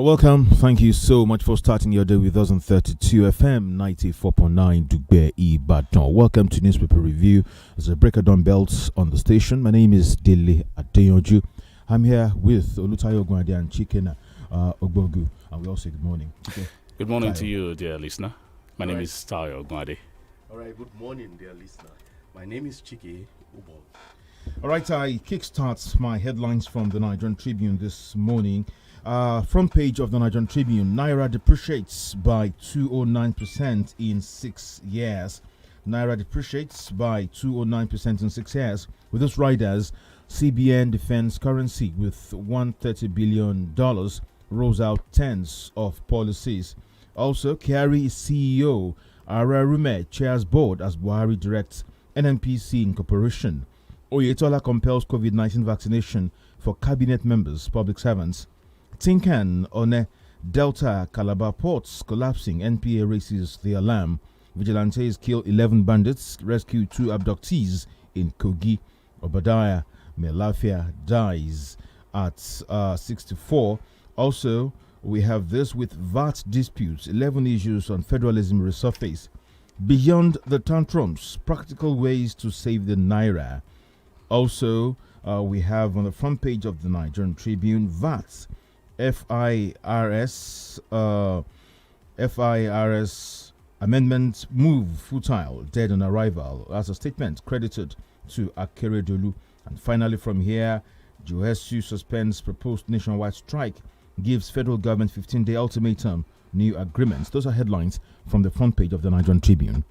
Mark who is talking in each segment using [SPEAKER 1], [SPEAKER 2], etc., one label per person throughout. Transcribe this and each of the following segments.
[SPEAKER 1] Welcome. Thank you so much for starting your day with us on 32 FM 94.9 Dugbe Ibadan. Welcome to Newspaper Review. As a breaker down belts on the station. My name is DELE ADEYANJU. I'm here with OLUTAYO, OGUNADE and CHIKE OGBOGU. And we all say good morning. Okay.
[SPEAKER 2] Good morning to you, dear listener. My name is OGUNADE.
[SPEAKER 3] All right, good morning, dear listener. My name is CHIKE OGBOGU.
[SPEAKER 1] All right, I kickstart my headlines from the Nigerian Tribune this morning. Front page of the Nigerian Tribune, Naira depreciates by 209% in 6 years. Naira depreciates by 209% in 6 years. With those riders, CBN defends currency with $130 billion, rolls out tens of policies. Also, Kyari CEO Ararume chairs board as Buhari directs NNPC incorporation. Oyetola compels COVID-19 vaccination for cabinet members, public servants. Tinkan on Delta Calabar ports collapsing. NPA raises the alarm. Vigilantes kill 11 bandits, rescue 2 abductees in Kogi. Obadiah Melafia dies at 64. Also, we have this with VAT disputes. 11 issues on federalism resurface. Beyond the tantrums, practical ways to save the Naira. Also, we have on the front page of the Nigerian Tribune, VAT. FIRS amendment move futile, dead on arrival. As a statement credited to Akeredolu. And finally from here, Joesu suspends proposed nationwide strike, gives federal government 15-day ultimatum, new agreements. Those are headlines from the front page of the Nigerian Tribune.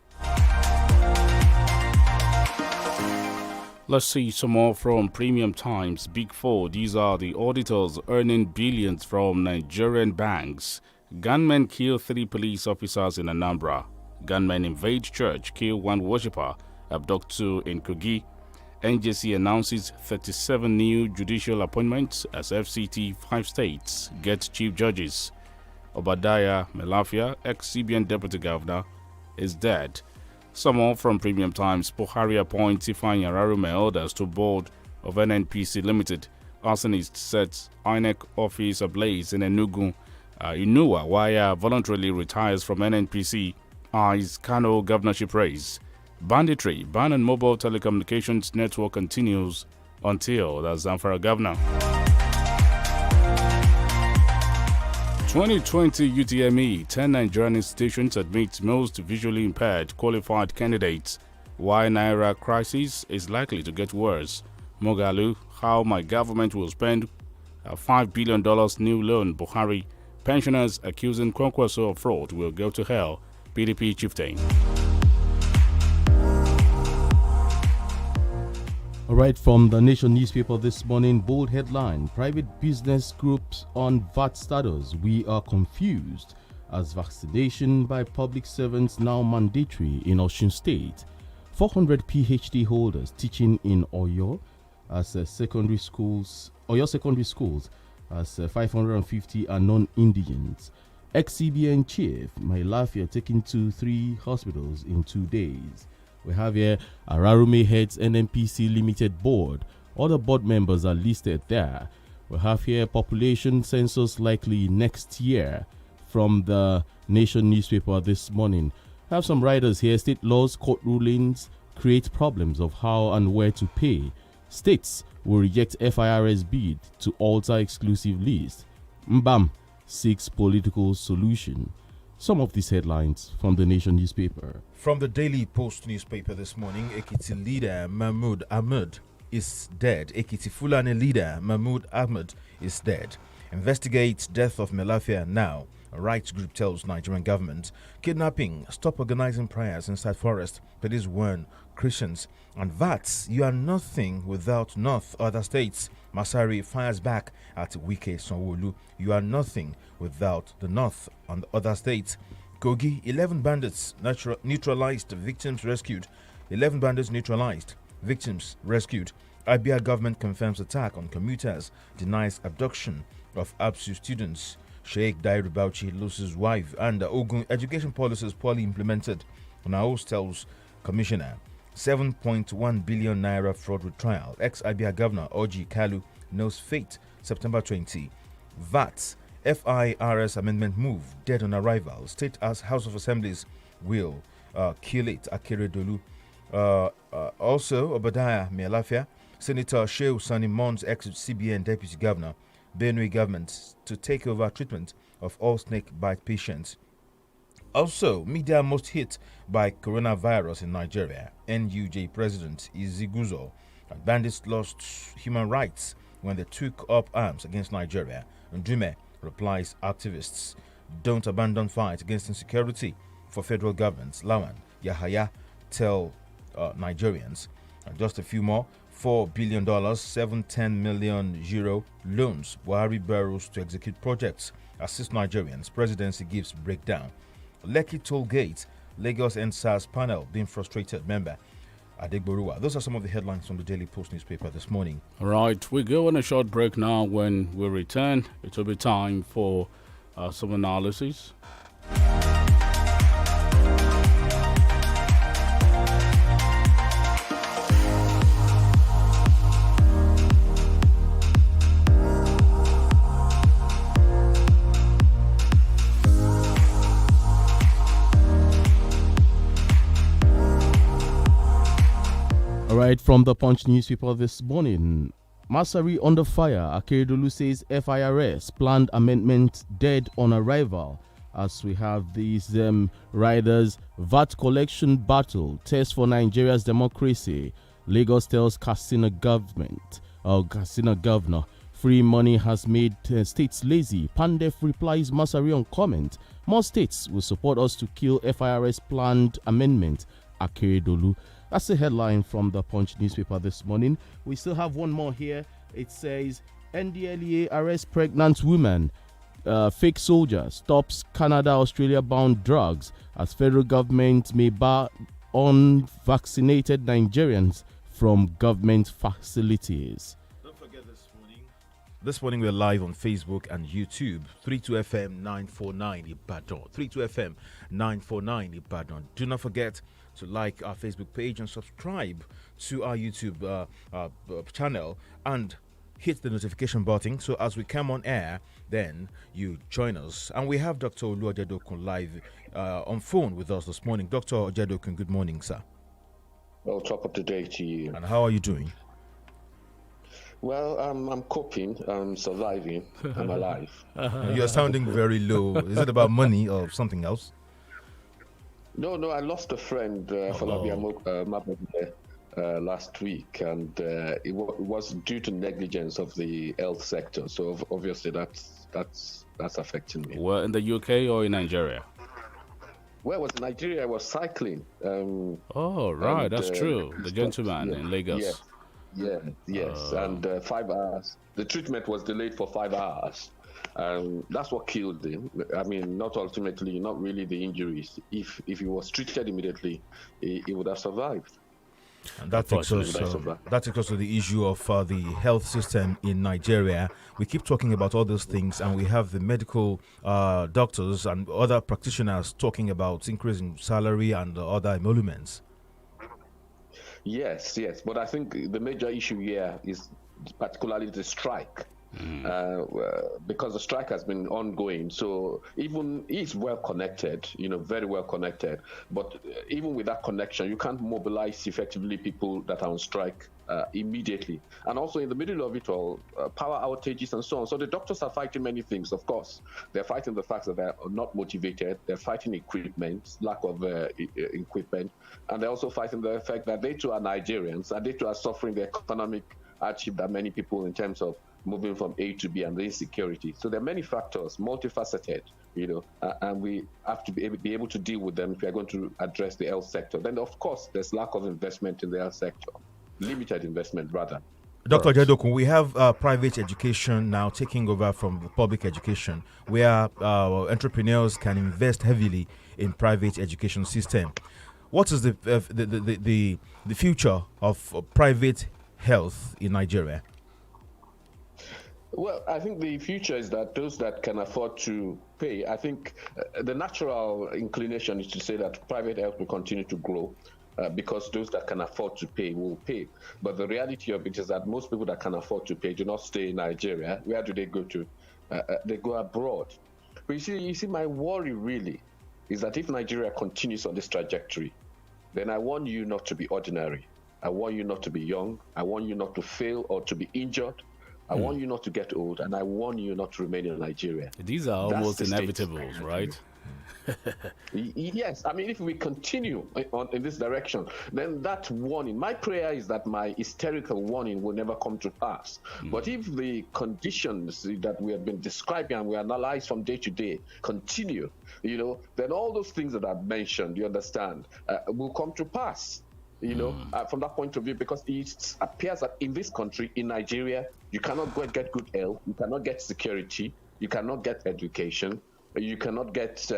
[SPEAKER 2] Let's see some more from Premium Times. Big Four, these are the auditors earning billions from Nigerian banks. Gunmen kill 3 police officers in Anambra. Gunmen invade church, kill 1 worshipper, abduct 2 in Kogi. NJC announces 37 new judicial appointments as FCT 5 states get chief judges. Obadiah Melafia, ex-CBN deputy governor, is dead. Some more from Premium Times. Buhari appoints Ifeanyi Ararume elders to board of NNPC Limited. Arsonist sets INEC office ablaze in Enugu. Inuwa Waya voluntarily retires from NNPC. Eyes Kano governorship race. Banditry, ban on mobile telecommunications network continues until the Zamfara governor. 2020 UTME, 10 Nigerian institutions admit most visually impaired qualified candidates. Why Naira crisis is likely to get worse. Mogalu, how my government will spend $5 billion new loan. Buhari, pensioners accusing Kwankwaso of fraud will go to hell. PDP chieftain.
[SPEAKER 4] All right, from the Nation newspaper this morning, bold headline, private business groups on VAT status. We are confused as vaccination by public servants now mandatory in Osun State. 400 PhD holders teaching in Oyo as secondary schools, Oyo secondary schools as 550 are non-Indians. Ex-CBN chief, Melafia, taken to 3 hospitals in 2 days. We have here Ararume heads NNPC Limited board. Other board members are listed there. We have here population census likely next year from the Nation newspaper this morning. I have some writers here. State laws, court rulings create problems of how and where to pay. States will reject FIRS bid to alter exclusive list. Mbam seeks political solution. Some of these headlines from the Nation newspaper.
[SPEAKER 1] From the Daily Post newspaper this morning, Ekiti leader Mahmood Ahmed is dead. Ekiti Fulani leader Mahmood Ahmed is dead. Investigates death of Melafia now. A rights group tells Nigerian government. Kidnapping. Stop organizing prayers inside forest. Police warn Christians. And VATs. You are nothing without North other states. Masari fires back at Wike Sanwo-Olu. You are nothing without the North and other states. Kogi, 11 bandits neutralized, victims rescued. 11 bandits neutralized, victims rescued. Abia government confirms attack on commuters, denies abduction of ABSU students. Sheikh Dairu Bauchi loses wife, and Ogun education policies poorly implemented. Naos tells commissioner. 7.1 billion naira fraud retrial. Ex-Abia governor Oji Kalu knows fate. September 20. VAT. FIRS amendment move dead on arrival. State as House of Assemblies will kill it. Akeredolu. Also, Obadiah Mialafia, Senator Shehu Sani Mons, ex-CBN Deputy Governor, Benue government to take over treatment of all snake bite patients. Also, media most hit by coronavirus in Nigeria. NUJ President Iziguzo. Bandits lost human rights when they took up arms against Nigeria. Ndume replies activists don't abandon fight against insecurity for federal governments. Lawan Yahaya tell Nigerians. And just a few more. $4 billion, 710 million euro loans. Buhari borrows to execute projects. Assist Nigerians. Presidency gives breakdown. Lekki toll gate. Lagos NSAS panel being frustrated. Member Adegboruwa. Those are some of the headlines from the Daily Post newspaper this morning.
[SPEAKER 2] All right, we go on a short break now. When we return, it will be time for some analysis.
[SPEAKER 4] All right, from the Punch newspaper this morning, Masari under fire. Akeredolu says FIRS planned amendment dead on arrival. As we have these riders, VAT collection battle, test for Nigeria's democracy. Lagos tells Katsina governor, free money has made states lazy. Pandef replies Masari on comment. More states will support us to kill FIRS planned amendment. Akeredolu. That's the headline from the Punch newspaper this morning. We still have one more here. It says NDLEA arrests pregnant woman. Fake soldier stops Canada-Australia bound drugs as federal government may bar unvaccinated Nigerians from government facilities.
[SPEAKER 1] Don't forget this morning we're live on Facebook and YouTube. 32FM 949 Ibadan. 32FM 949 Ibadan. Do not forget to like our Facebook page and subscribe to our YouTube channel and hit the notification button so as we come on air, then you join us. And we have Dr. OLUTAYO live on phone with us this morning. Dr. OLUTAYO, good morning, sir.
[SPEAKER 5] Well, top of the day to you.
[SPEAKER 1] And how are you doing?
[SPEAKER 5] Well, I'm coping. I'm surviving. I'm alive.
[SPEAKER 1] You're sounding very low. Is it about money or something else?
[SPEAKER 5] No, I lost a friend, Falabia Mabode, last week, and it was due to negligence of the health sector. So obviously that's affecting me.
[SPEAKER 2] Well, in the UK or in Nigeria?
[SPEAKER 5] Where was Nigeria? I was cycling.
[SPEAKER 2] Oh, right, that's true. The gentleman in Lagos.
[SPEAKER 5] Yes, and 5 hours. The treatment was delayed for 5 hours. That's what killed him. I mean, not really the injuries. If he was treated immediately, he would have survived.
[SPEAKER 1] And that takes us to the issue of the health system in Nigeria. We keep talking about all those things, and we have the medical doctors and other practitioners talking about increasing salary and other emoluments.
[SPEAKER 5] Yes, but I think the major issue here is particularly the strike. Because the strike has been ongoing, so even he's well connected, very well connected. But even with that connection, you can't mobilize effectively people that are on strike immediately. And also in the middle of it all, power outages and so on. So the doctors are fighting many things. Of course, they're fighting the fact that they're not motivated. They're fighting equipment, lack of equipment, and they're also fighting the fact that they too are Nigerians, and they too are suffering the economic hardship that many people in terms of moving from A to B and the insecurity. So there are many factors, multifaceted, and we have to be able to deal with them if we are going to address the health sector. Then, of course, there's lack of investment in the health sector, limited investment, rather.
[SPEAKER 1] Dr. Jadokun, we have private education now taking over from the public education, where entrepreneurs can invest heavily in private education system. What is the future of private health in Nigeria?
[SPEAKER 5] Well, I think the future is that those that can afford to pay, I think the natural inclination is to say that private health will continue to grow because those that can afford to pay will pay. But the reality of it is that most people that can afford to pay do not stay in Nigeria. Where do they go to? they go abroad. But you see, my worry really is that if Nigeria continues on this trajectory, then I want you not to be ordinary. I want you not to be young. I want you not to fail or to be injured. I want you not to get old, and I want you not to remain in Nigeria.
[SPEAKER 2] These are almost inevitables, right?
[SPEAKER 5] Yes, I mean, if we continue in this direction, then that warning, my prayer is that my hysterical warning will never come to pass. But if the conditions that we have been describing and we analyze from day to day continue, then all those things that I've mentioned, you understand, will come to pass. From that point of view, because it appears that in this country, in Nigeria, you cannot get good health, you cannot get security, you cannot get education, you cannot get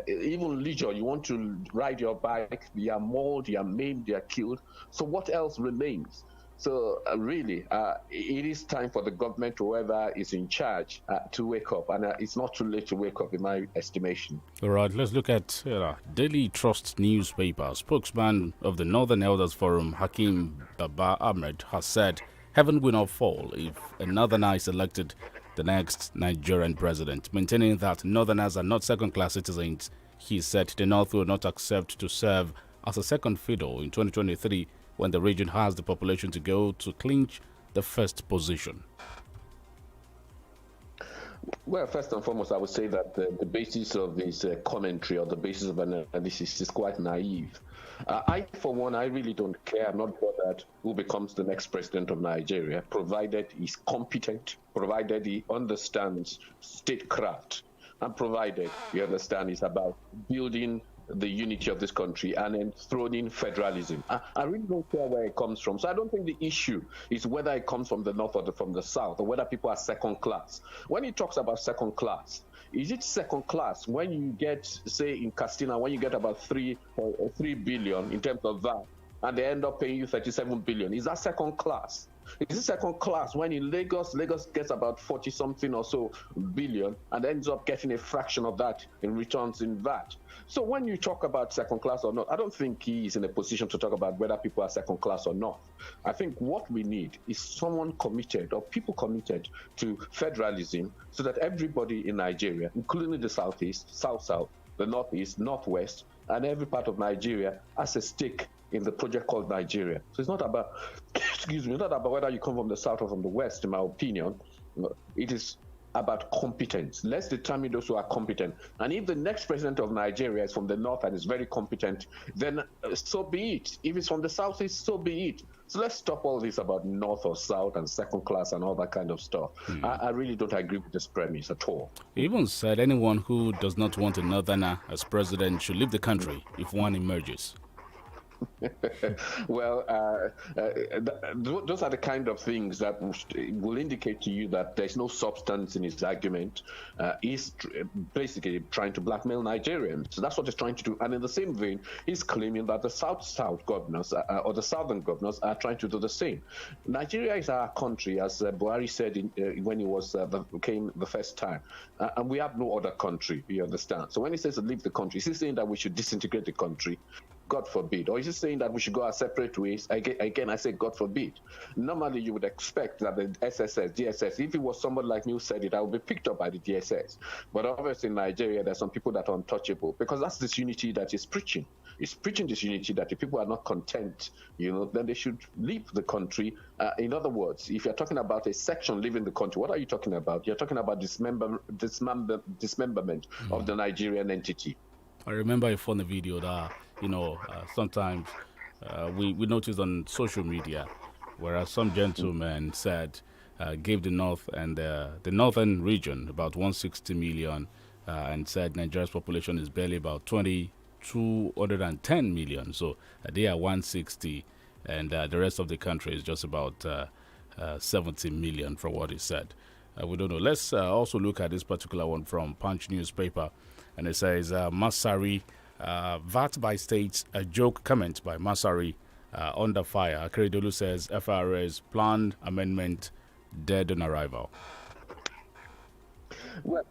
[SPEAKER 5] even leisure. You want to ride your bike, you are mauled, you are maimed, you are killed. So what else remains? So really, it is time for the government, whoever is in charge, to wake up. And it's not too late to wake up, in my estimation.
[SPEAKER 2] All right, let's look at Daily Trust newspaper. Spokesman of the Northern Elders Forum, Hakim Baba Ahmed, has said heaven will not fall if a Northerner is elected the next Nigerian president, maintaining that Northerners are not second-class citizens. He said the North will not accept to serve as a second fiddle in 2023 when the region has the population to go to clinch the first position.
[SPEAKER 5] Well, first and foremost, I would say that the basis of this commentary or the basis of analysis is quite naive. I, for one, I really don't care. I'm not bothered who becomes the next president of Nigeria, provided he's competent, provided he understands statecraft, and provided, you understand, it's about building the unity of this country and then throwing in federalism. I really don't care where it comes from. So I don't think the issue is whether it comes from the north or from the south, or whether people are second class. When he talks about second class, is it second class when you get, say, in Castina, when you get about 3 billion in terms of VAT, and they end up paying you 37 billion? Is that second class? Is it second class when in Lagos gets about 40 something or so billion and ends up getting a fraction of that in returns in VAT? So when you talk about second class or not, I don't think he is in a position to talk about whether people are second class or not. I think what we need is someone committed, or people committed, to federalism, so that everybody in Nigeria, including the southeast, south, the northeast, northwest, and every part of Nigeria, has a stake in the project called Nigeria. So it's not about, excuse me, it's not about whether you come from the south or from the west, in my opinion. It is about competence. Let's determine those who are competent. And if the next president of Nigeria is from the north and is very competent, then so be it. If it's from the southeast, so be it. So let's stop all this about north or south and second class and all that kind of stuff. I really don't agree with this premise at all.
[SPEAKER 2] He even said anyone who does not want a northerner as president should leave the country if one emerges.
[SPEAKER 5] Well, those are the kind of things that will indicate to you that there's no substance in his argument. He's basically trying to blackmail Nigerians. So that's what he's trying to do. And in the same vein, he's claiming that the South governors or the southern governors are trying to do the same. Nigeria is our country, as Buhari said when he came the first time. And we have no other country, you understand? So when he says to leave the country, is he saying that we should disintegrate the country? God forbid. Or is he saying that we should go our separate ways? Again, I say God forbid. Normally, you would expect that the SSS, DSS, if it was somebody like me who said it, I would be picked up by the DSS. But obviously in Nigeria, there's some people that are untouchable, because that's this unity that he's preaching. He's preaching this unity that if people are not content, then they should leave the country. In other words, if you're talking about a section leaving the country, what are you talking about? You're talking about dismemberment of the Nigerian entity.
[SPEAKER 2] I remember a funny video that, sometimes we noticed on social media, whereas some gentleman said, gave the North and the northern region about 160 million and said Nigeria's population is barely about 210 million. So they are 160 and the rest of the country is just about 70 million from what he said. We don't know. Let's also look at this particular one from Punch newspaper. And it says, Masari, VAT by states, a joke comment by Masari, under fire. Akeredolu says FRS planned amendment dead on arrival.
[SPEAKER 5] Well,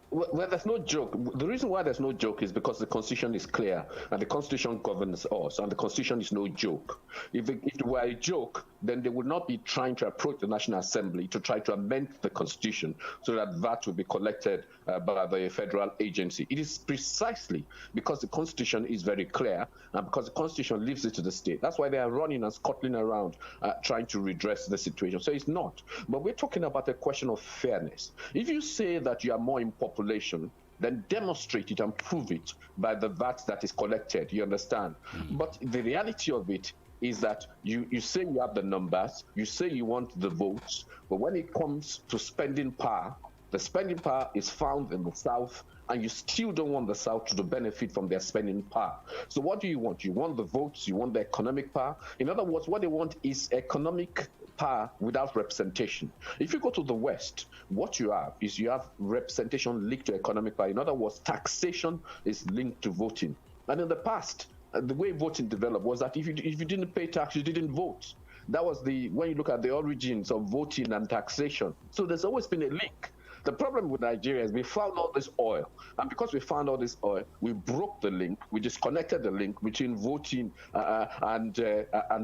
[SPEAKER 5] there's no joke. The reason why there's no joke is because the Constitution is clear and the Constitution governs us, and the Constitution is no joke. If it were a joke, then they would not be trying to approach the National Assembly to try to amend the Constitution so that VAT will be collected by the federal agency. It is precisely because the Constitution is very clear and because the Constitution leaves it to the state. That's why they are running and scuttling around trying to redress the situation. So it's not. But we're talking about a question of fairness. If you say that you are more in population, then demonstrate it and prove it by the VAT that is collected. You understand? But the reality of it is that you say you have the numbers, you say you want the votes, but when it comes to spending power, the spending power is found in the South, and you still don't want the South to benefit from their spending power. So what do you want? You want the votes, you want the economic power. In other words, what they want is economic power without representation. If you go to the West, what you have is you have representation linked to economic power. In other words, taxation is linked to voting. And in the past, the way voting developed was that if you didn't pay tax, you didn't vote. That was when you look at the origins of voting and taxation. So there's always been a link. The problem with Nigeria is we found all this oil. And because we found all this oil, we broke the link. We disconnected the link between voting and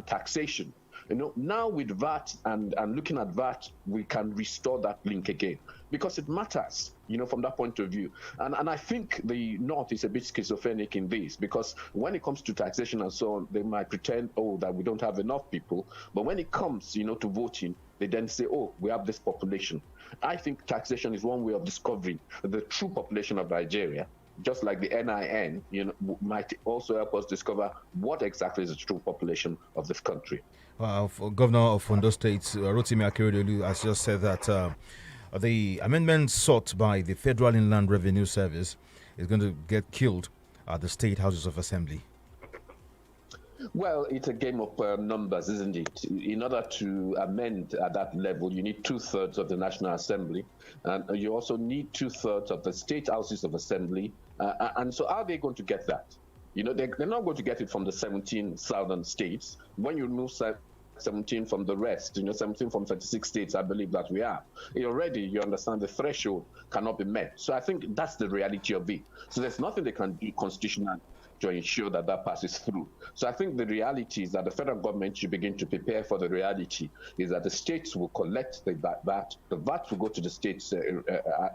[SPEAKER 5] taxation. Now with VAT and looking at VAT, we can restore that link again because it matters, from that point of view. And I think the North is a bit schizophrenic in this because when it comes to taxation and so on, they might pretend, that we don't have enough people. But when it comes, to voting, they then say, we have this population. I think taxation is one way of discovering the true population of Nigeria. Just like the NIN, might also help us discover what exactly is the true population of this country.
[SPEAKER 1] Governor of Ondo State, Rotimi Akeredolu, has just said that the amendment sought by the Federal Inland Revenue Service is going to get killed at the State Houses of Assembly.
[SPEAKER 5] Well, it's a game of numbers, isn't it? In order to amend at that level, you need 2/3 of the National Assembly, and you also need 2/3 of the State Houses of Assembly. And so how are they going to get that? They're not going to get it from the 17 southern states. When you remove 17 from the rest, 17 from 36 states, I believe that we have. Already, you understand the threshold cannot be met. So I think that's the reality of it. So there's nothing they can do constitutionally to ensure that passes through. So I think the reality is that the federal government should begin to prepare for the reality is that the states will collect the VAT will go to the states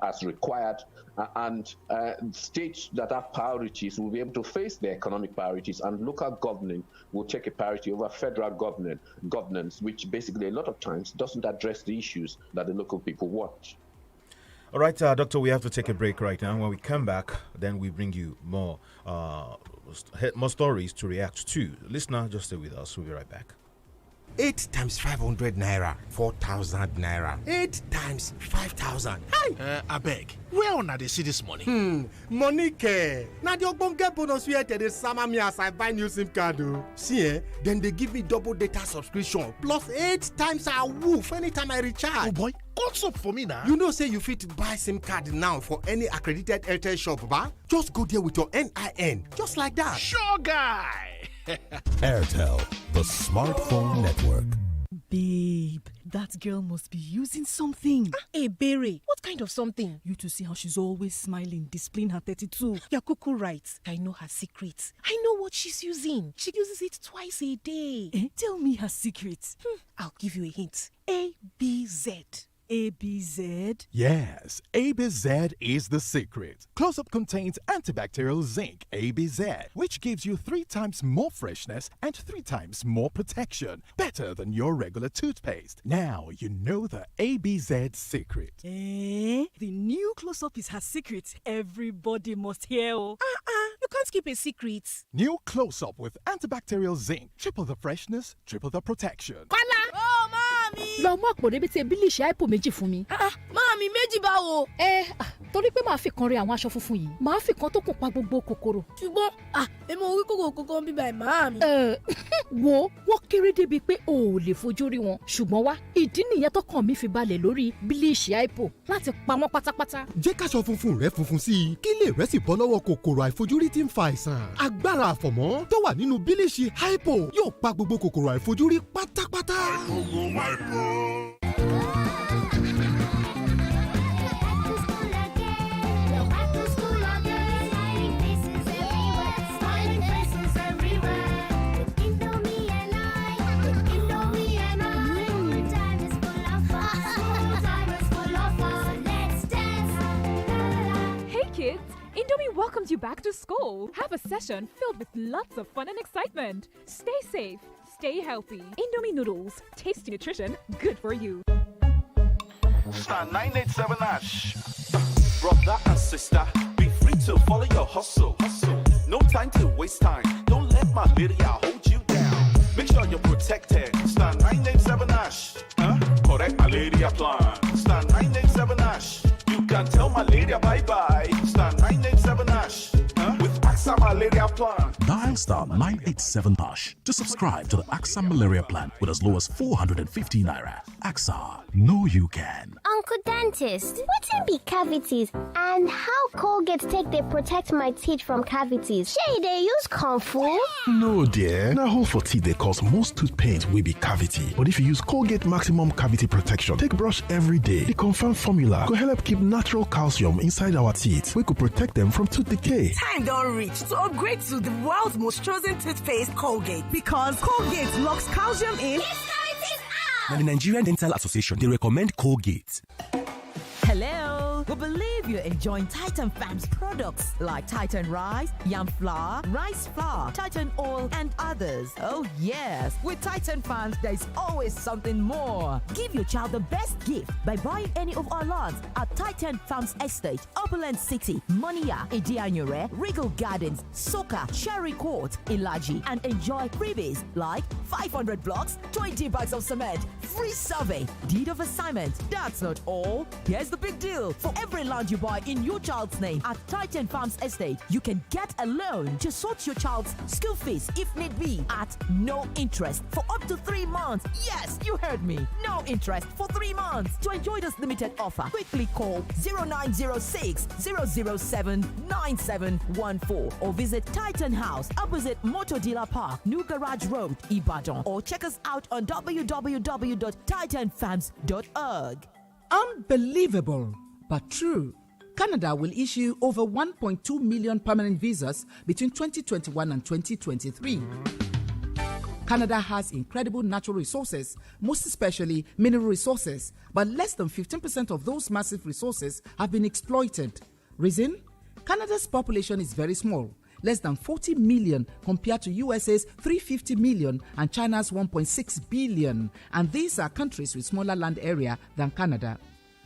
[SPEAKER 5] as required, and states that have priorities will be able to face their economic priorities, and local government will take a priority over federal governance, which basically a lot of times doesn't address the issues that the local people want.
[SPEAKER 1] All right, Doctor, we have to take a break right now. When we come back, then we bring you more stories to react to. Listener, just stay with us. We'll be right back.
[SPEAKER 6] 8 times 500 naira, 4,000 naira. 8 times 5,000. Hi!
[SPEAKER 7] Abeg, where una dey see this money?
[SPEAKER 6] Money care. Now the ogbonge bonus where they sama me as I buy new SIM card. See, then they give me double data subscription plus 8 times a woof anytime I recharge.
[SPEAKER 7] Oh boy, what's up for me now?
[SPEAKER 6] You know say you fit buy SIM card now for any accredited Airtel shop, ba? Just go there with your NIN, just like that.
[SPEAKER 7] Sure guy.
[SPEAKER 8] Airtel, the smartphone network.
[SPEAKER 9] Babe, that girl must be using something.
[SPEAKER 10] Hey, Berry, what kind of something?
[SPEAKER 9] You to see how she's always smiling, displaying her 32.
[SPEAKER 10] You're cuckoo right. I know her secret. I know what she's using. She uses it twice a day.
[SPEAKER 9] Tell me her secret.
[SPEAKER 10] I'll give you a hint. ABZ.
[SPEAKER 9] ABZ?
[SPEAKER 8] Yes, ABZ is the secret. Close-Up contains antibacterial zinc, ABZ, which gives you 3 times more freshness and 3 times more protection. Better than your regular toothpaste. Now you know the ABZ secret.
[SPEAKER 9] The new Close-Up is her secret. Everybody must hear.
[SPEAKER 10] You can't keep a secret.
[SPEAKER 8] New Close-Up with antibacterial zinc. Triple the freshness, triple the protection.
[SPEAKER 10] Oh, mommy!
[SPEAKER 11] Lọ mọ̀ pò débi tí bílíṣì àìpò méjì fún mi.
[SPEAKER 10] Máàmì méjì báwo.
[SPEAKER 11] Torí pé màá fi kan rẹ àwọn aṣọ funfun yìí màá fi kan tó kún pa gbogbo kòkòrò.
[SPEAKER 10] Ṣùgbọ́n èmi ò rí kòkòrò bíbá ẹ̀ máàmì.
[SPEAKER 11] Wo wọ́n kéré débi pé o ò lè fojú rí wọn ṣùgbọ́n wá ìdí nìyẹn tó kàn mí fi balẹ̀ lórí bílíṣì àìpò láti pa wọ́n pátápátá.
[SPEAKER 6] Jẹ́ káṣọ funfun rẹ funfun sí i kí lè rẹ sì bọ́ lọ́wọ́ kòkòrò àìfojúrí tí ń fa àìsàn. Agbára àfọ̀mọ́ tó wà nínú bílíṣì àìpò yóò pa gbogbo kòkòrò àìfojúrí pátápátá.
[SPEAKER 12] Indomie welcomes you back to school. Have a session filled with lots of fun and excitement. Stay safe, stay healthy. Indomie noodles, tasty nutrition, good for you.
[SPEAKER 13] Star 987 Ash. Brother and sister, be free to follow your hustle. No time to waste time. Don't let malaria hold you down. Make sure you're protected. Star 987 Ash. Correct malaria plan. Star 987 Ash. You can tell malaria bye-bye. Star 987 Ash. With AXA malaria plan.
[SPEAKER 14] Dial star 987 hash to subscribe to the AXA malaria plan with as low as 450 naira. AXA, know you can.
[SPEAKER 15] Uncle Dentist, wetin be cavities and how Colgate take dey protect my teeth from cavities? Shey dey use comfort?
[SPEAKER 16] No dear, na hole for teeth dey cause most tooth pain wey be cavity. But if you use Colgate Maximum Cavity Protection take brush every day, the confirmed formula go help keep natural calcium inside our teeth wey go protect them from tooth decay.
[SPEAKER 17] Time don reach to upgrade to the world's most chosen toothpaste, Colgate, because Colgate locks calcium in.
[SPEAKER 18] Now, the Nigerian Dental Association, they recommend Colgate.
[SPEAKER 19] Hello, we believe you're enjoying Titan Farms products like Titan Rice, Yam Flour, Rice Flour, Titan Oil, and others. Oh yes, with Titan Farms, there's always something more. Give your child the best gift by buying any of our lots at Titan Farms Estate, Upperland City, Monia, Edianyure, Regal Gardens, Soka, Cherry Court, Ilaji, and enjoy freebies like 500 blocks, 20 bags of cement, free survey, deed of assignment. That's not all. Here's the big deal. For every land you buy in your child's name at Titan Farms Estate, you can get a loan to sort your child's school fees if need be at no interest for up to 3 months. Yes, you heard me. No interest for 3 months. To enjoy this limited offer, quickly call 0906 007 9714 or visit Titan House opposite Motor Dealer Park, New Garage Road, Ibadan, or check us out on www.titanfarms.org.
[SPEAKER 20] Unbelievable, but true. Canada will issue over 1.2 million permanent visas between 2021 and 2023. Canada has incredible natural resources, most especially mineral resources, but less than 15% of those massive resources have been exploited. Reason? Canada's population is very small, less than 40 million compared to USA's 350 million and China's 1.6 billion. And these are countries with smaller land area than Canada.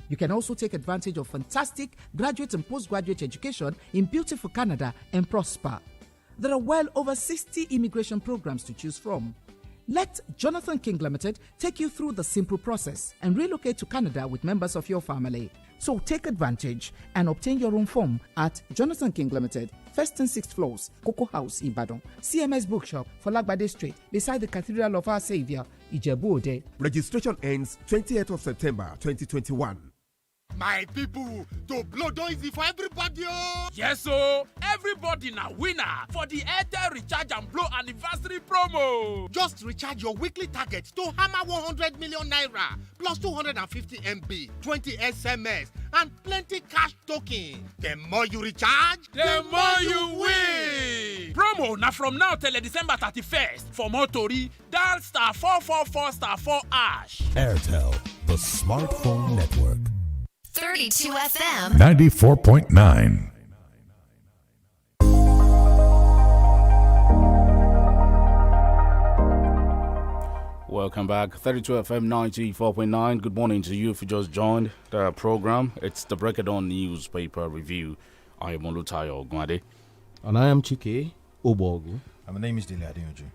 [SPEAKER 20] You can also take advantage of fantastic graduate and postgraduate education in beautiful Canada and prosper. There are well over 60 immigration programs to choose from. Let Jonathan King Limited take you through the simple process and relocate to Canada with members of your family. So take advantage and obtain your own form at Jonathan King Limited, 1st and 6th floors, Cocoa House, Ibadan, CMS Bookshop, Falagbade Street, beside the Cathedral of Our Savior, Ijebu-Ode.
[SPEAKER 6] Registration ends 28th of September 2021.
[SPEAKER 21] My people, to blow don easy for everybody.
[SPEAKER 22] Yes, so everybody na winner for the Airtel Recharge and Blow anniversary promo.
[SPEAKER 21] Just recharge your weekly target to hammer 100 million naira plus 250 MB, 20 SMS, and plenty cash token. The more you recharge,
[SPEAKER 22] the more you win. Promo na from now till December 31st. For more tori, dial star 444 star 4 hash.
[SPEAKER 23] Airtel, the smartphone network.
[SPEAKER 24] 32 FM
[SPEAKER 23] 94.9.
[SPEAKER 2] Welcome back. 32 FM 94.9. Good morning to you if you just joined the program. It's the Breakdown newspaper review. I am OLUTAYO, OGUNADE.
[SPEAKER 4] And I am CHIKE, OGBOGU.
[SPEAKER 1] And my name is DELE, ADEYANJU.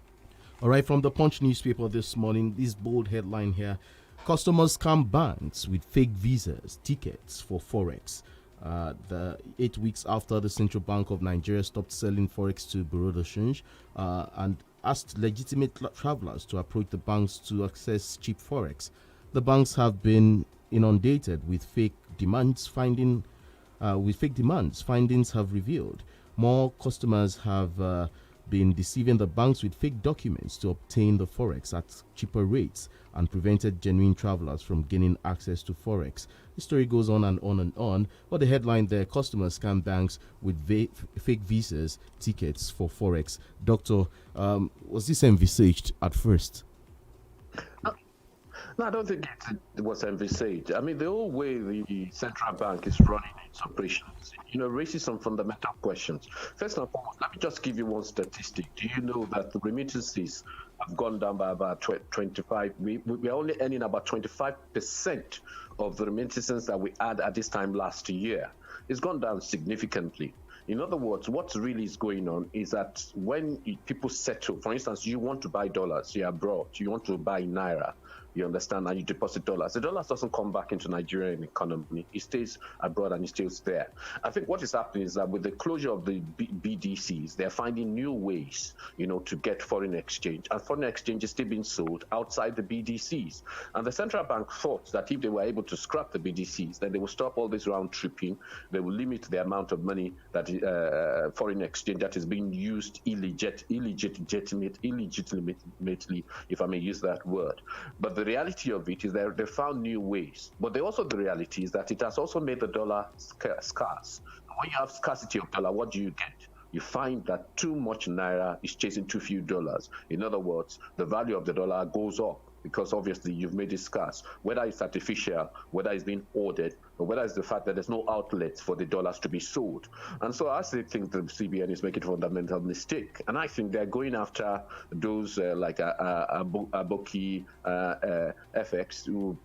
[SPEAKER 4] All right, from the Punch newspaper this morning, this bold headline here. Customers scam banks with fake visas, tickets for Forex. The 8 weeks after the Central Bank of Nigeria stopped selling Forex to Bureau de Change and asked legitimate travelers to approach the banks to access cheap Forex. The banks have been inundated with fake demands. Findings have revealed more customers have been deceiving the banks with fake documents to obtain the Forex at cheaper rates and prevented genuine travelers from gaining access to Forex. The story goes on and on and on, but the headline there, customers scam banks with fake visas, tickets for Forex. Doctor, was this envisaged at first?
[SPEAKER 3] No, I don't think it was envisaged. I mean, the whole way the central bank is running its operations, raises some fundamental questions. First and foremost, let me just give you one statistic. Do you know that the remittances have gone down by about 25? We're only earning about 25% of the remittances that we had at this time last year. It's gone down significantly. In other words, what really is going on is that when people settle, for instance, you want to buy dollars, you're abroad, you want to buy naira, you understand, and you deposit dollars. The dollars doesn't come back into Nigerian economy. It stays abroad and it stays there. I think what is happening is that with the closure of the BDCs, they're finding new ways, to get foreign exchange. And foreign exchange is still being sold outside the BDCs. And the central bank thought that if they were able to scrap the BDCs, then they will stop all this round tripping. They will limit the amount of money that foreign exchange that is being used illegitimately, if I may use that word. But the reality of it is that they found new ways. But the reality is that it has also made the dollar scarce. When you have scarcity of dollar, what do you get? You find that too much naira is chasing too few dollars. In other words, the value of the dollar goes up because obviously you've made it scarce. Whether it's artificial, whether it's being ordered, or whether it's the fact that there's no outlets for the dollars to be sold. And so I still think the CBN is making a fundamental mistake. And I think they're going after those like Aboki FX, who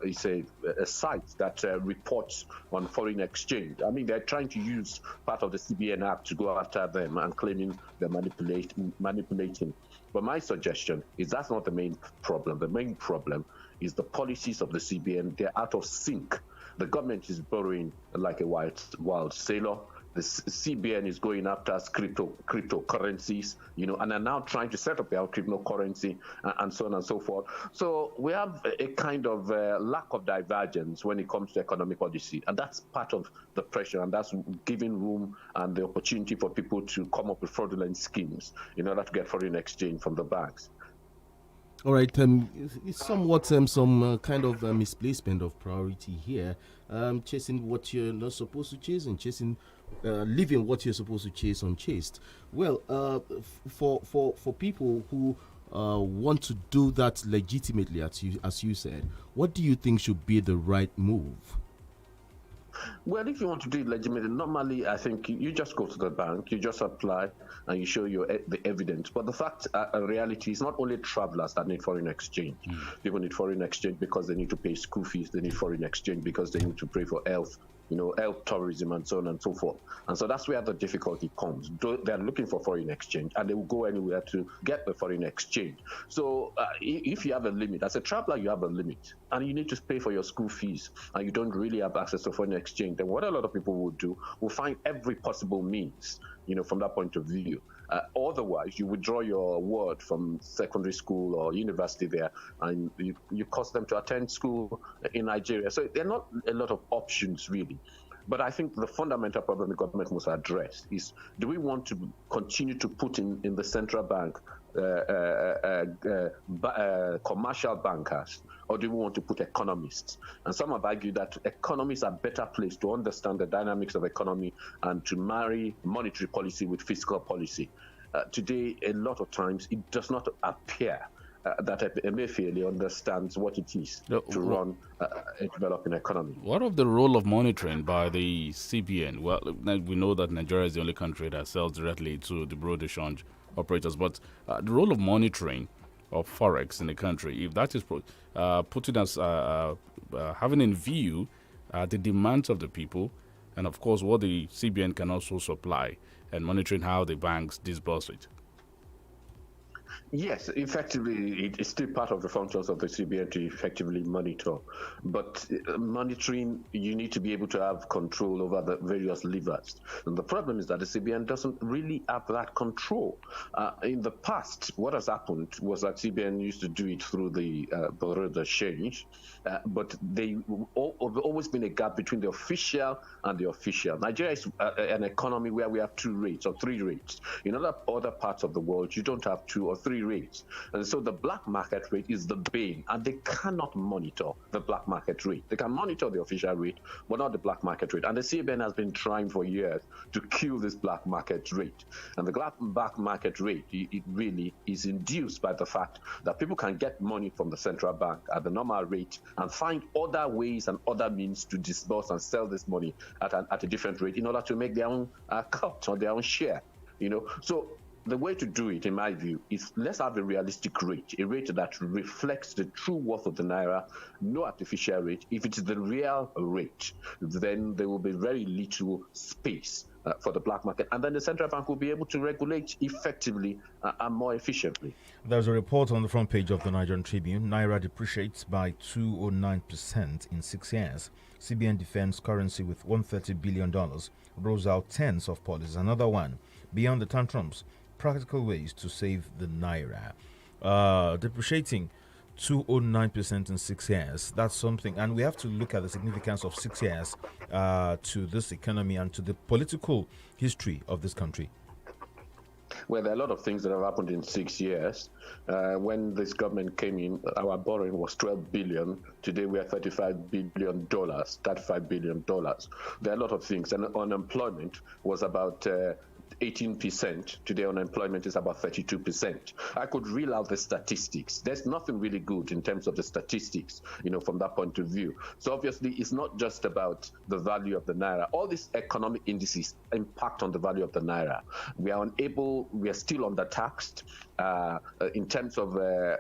[SPEAKER 3] is a site that reports on foreign exchange. I mean, they're trying to use part of the CBN Act to go after them and claiming they're manipulating. But my suggestion is that's not the main problem. The main problem is the policies of the CBN. They're out of sync. The government is borrowing like a wild sailor. The CBN is going after cryptocurrencies, and are now trying to set up their cryptocurrency and so on and so forth. So we have a kind of lack of divergence when it comes to economic policy, and that's part of the pressure, and that's giving room and the opportunity for people to come up with fraudulent schemes in order to get foreign exchange from the banks.
[SPEAKER 4] All right, it's somewhat some kind of misplacement of priority here. Chasing what you're not supposed to chase and leaving what you're supposed to chase unchased. Well, for people who want to do that legitimately, as you said, what do you think should be the right move?
[SPEAKER 3] Well, if you want to do it legitimately, normally I think you just go to the bank, you just apply, and you show the evidence. But the fact, reality is not only travelers that need foreign exchange. People need foreign exchange because they need to pay school fees. They need foreign exchange because they need to pay for health, health tourism and so on and so forth. And so that's where the difficulty comes. They're looking for foreign exchange and they will go anywhere to get the foreign exchange. So if you have a limit, as a traveler, you have a limit and you need to pay for your school fees and you don't really have access to foreign exchange, then what a lot of people will do will find every possible means, from that point of view. Otherwise, you withdraw your word from secondary school or university there, and you cause them to attend school in Nigeria. So there are not a lot of options, really. But I think the fundamental problem the government must address is, do we want to continue to put in the central bank commercial bankers, or do we want to put economists? And some have argued that economists are better placed to understand the dynamics of economy and to marry monetary policy with fiscal policy. Today, a lot of times, it does not appear that Emefiele understands what it is to run a developing economy.
[SPEAKER 2] What of the role of monitoring by the CBN? Well, we know that Nigeria is the only country that sells directly to the bureau de change operators, but the role of monitoring of forex in the country, if that is putting us having in view the demands of the people, and of course what the CBN can also supply, and monitoring how the banks disburse it.
[SPEAKER 3] Yes, effectively, it is still part of the functions of the CBN to effectively monitor. But monitoring, you need to be able to have control over the various levers. And the problem is that the CBN doesn't really have that control. In the past, what has happened was that CBN used to do it through the bureau de change, but there always been a gap between the official and the official. Nigeria is an economy where we have 2 rates or 3 rates. In other parts of the world, you don't have 2 or 3 free rate. And so the black market rate is the bane, and they cannot monitor the black market rate. They can monitor the official rate, but not the black market rate. And the CBN has been trying for years to kill this black market rate. And the black market rate, it really is induced by the fact that people can get money from the central bank at the normal rate and find other ways and other means to disburse and sell this money at a different rate in order to make their own cut or their own share. So the way to do it, in my view, is let's have a realistic rate, a rate that reflects the true worth of the naira, no artificial rate. If it's the real rate, then there will be very little space for the black market, and then the central bank will be able to regulate effectively and more efficiently.
[SPEAKER 1] There's a report on the front page of the Nigerian Tribune. Naira depreciates by 209% in 6 years. CBN defends currency with $130 billion, rolls out tens of policies. Another one, beyond the tantrums, practical ways to save the naira. Depreciating 209% in 6 years. That's something, and we have to look at the significance of 6 years to this economy and to the political history of this country.
[SPEAKER 3] Well, there are a lot of things that have happened in 6 years. When this government came in, our borrowing was $12 billion. Today we are $35 billion. $35 billion. There are a lot of things, and unemployment was about 18%. Today unemployment is about 32%. I could reel out the statistics. There's nothing really good in terms of the statistics, from that point of view. So obviously it's not just about the value of the naira. All these economic indices impact on the value of the naira. We are still undertaxed in terms of the